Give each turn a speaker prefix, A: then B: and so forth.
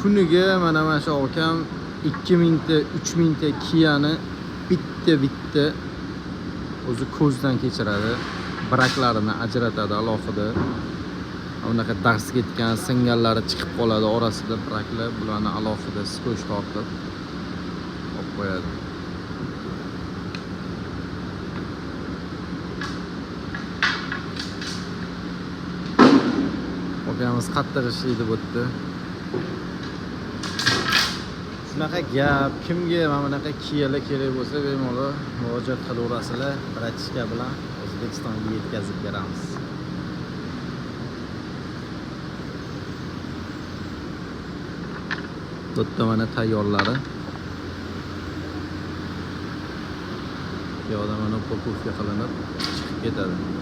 A: kuniga mana shu akam 2000 ta 3000 ta Kia'ni bitta o'zi ko'zdan kechiradi. Braklarini ajratadi alohida. Unaqa dars ketgan, singanlari chiqib qoladi orasida braklar, bularni alohida skoch tortib olib qo'yadi. Akamiz qattiq ishlaydi bu yerda. Shunaqa gap, kimga mana bunaqa Kia'lar kerak bo'lsa, bemalol murojaat qilaverasizlar. Bratishka bilan O'zbekistonga yetkazib beramiz. Bu yerda mana tayyorlari. Yo'da mana upakovka qilinib chiqib ketadi.